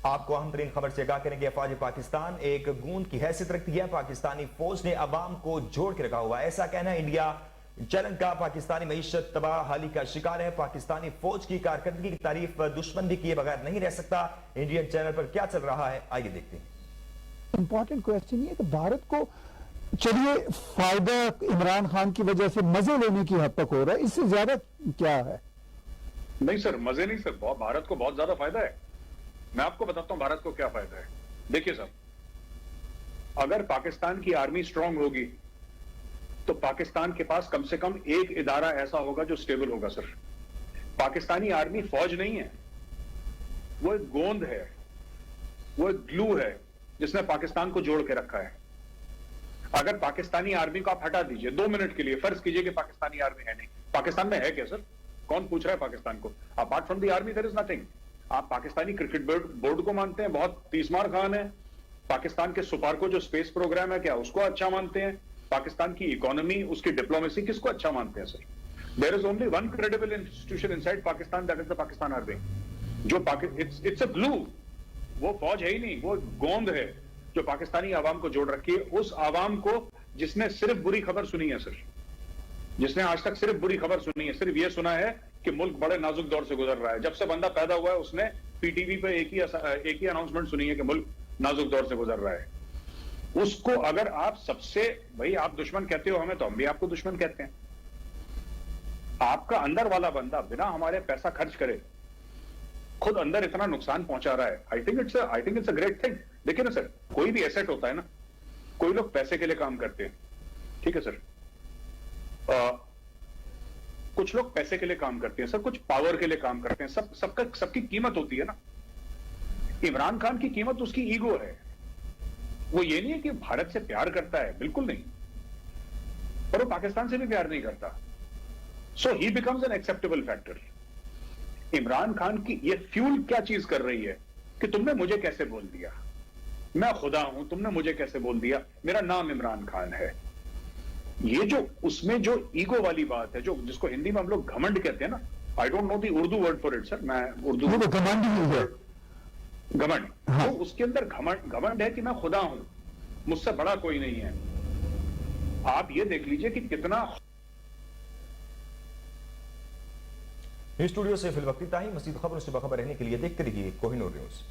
आपको अहम तरीन खबर से आगाह करेंगे। अफवाज पाकिस्तान एक गूंद की हैसियत रखती है। पाकिस्तानी फौज ने अवाम को जोड़ के रखा हुआ है, ऐसा कहना है इंडिया चैनल का। पाकिस्तानी मईशत तबाहाली का शिकार है। पाकिस्तानी फौज की कारकर्दगी की तारीफ दुश्मन भी किए बगैर नहीं रह सकता। इंडियन चैनल पर क्या चल रहा है, आइए देखते हैं। इंपॉर्टेंट क्वेश्चन ये कि भारत को चलिए फायदा इमरान खान की वजह से मजे लेने की हद तक हो रहा है, इससे ज्यादा क्या है? नहीं सर, मजे नहीं सर, भारत को बहुत ज्यादा फायदा है। मैं आपको बताता हूं भारत को क्या फायदा है। देखिए सर, अगर पाकिस्तान की आर्मी स्ट्रांग होगी तो पाकिस्तान के पास कम से कम एक इदारा ऐसा होगा जो स्टेबल होगा सर। पाकिस्तानी आर्मी फौज नहीं है, वो एक गोंद है, वो एक ग्लू है जिसने पाकिस्तान को जोड़ के रखा है। अगर पाकिस्तानी आर्मी को आप हटा दीजिए 2 मिनट के लिए, फर्ज कीजिए कि पाकिस्तानी आर्मी है नहीं, पाकिस्तान में है क्या सर? कौन पूछ रहा है पाकिस्तान को? Apart from the army there is nothing. आप पाकिस्तानी क्रिकेट बोर्ड को मानते हैं बहुत तीसमार खान है, पाकिस्तान के सुपारको जो स्पेस प्रोग्राम है क्या उसको अच्छा मानते हैं, पाकिस्तान की इकोनॉमी, उसकी डिप्लोमेसी किसको अच्छा मानते हैं sir? There is only one credible institution inside Pakistan, that is the Pakistan army. जो इट्स अ ग्लू, वो फौज है ही नहीं, वो गोंद है जो पाकिस्तानी आवाम को जोड़ रखी है। उस आवाम को जिसने सिर्फ बुरी खबर सुनी है सर, जिसने आज तक सिर्फ बुरी खबर सुनी है, सिर्फ यह सुना है कि मुल्क बड़े नाजुक दौर से गुजर रहा है। जब से बंदा पैदा हुआ है उसने पीटीवी पे एक ही अनाउंसमेंट सुनी है कि मुल्क नाजुक दौर से गुजर रहा है। उसको अगर आप सबसे, भाई आप दुश्मन कहते हो हमें, तो हम भी आपको दुश्मन कहते हैं। आपका अंदर वाला बंदा बिना हमारे पैसा खर्च करे खुद अंदर इतना नुकसान पहुंचा रहा है। I think it's a great thing. देखिए ना सर, कोई भी एसेट होता है ना, कोई लोग पैसे के लिए काम करते हैं, ठीक है सर, कुछ लोग पैसे के लिए काम करते हैं सर, कुछ पावर के लिए काम करते हैं। सबकी कीमत होती है ना। इमरान खान की कीमत उसकी ईगो है। वो ये नहीं है कि भारत से प्यार करता है, बिल्कुल नहीं, पर वो पाकिस्तान से भी प्यार नहीं करता। So he becomes an acceptable factor. Imran Khan की ये फ्यूल क्या चीज कर रही है कि तुमने मुझे कैसे बोल दिया, मैं खुदा हूं, तुमने मुझे कैसे बोल दिया, मेरा नाम इमरान खान है। ये जो उसमें जो ईगो वाली बात है, जो जिसको हिंदी में हम लोग घमंड कहते हैं ना, I don't know the Urdu word for it sir, मैं उर्दू घमंड, हाँ। तो उसके अंदर घमंड है कि मैं खुदा हूं, मुझसे बड़ा कोई नहीं है। आप ये देख लीजिए कि कितना। स्टूडियो से फिल वक्त इतना ही। मज़ीद खबरों से बाखबर रहने के लिए देखते रहिए कोहिनूर न्यूज़।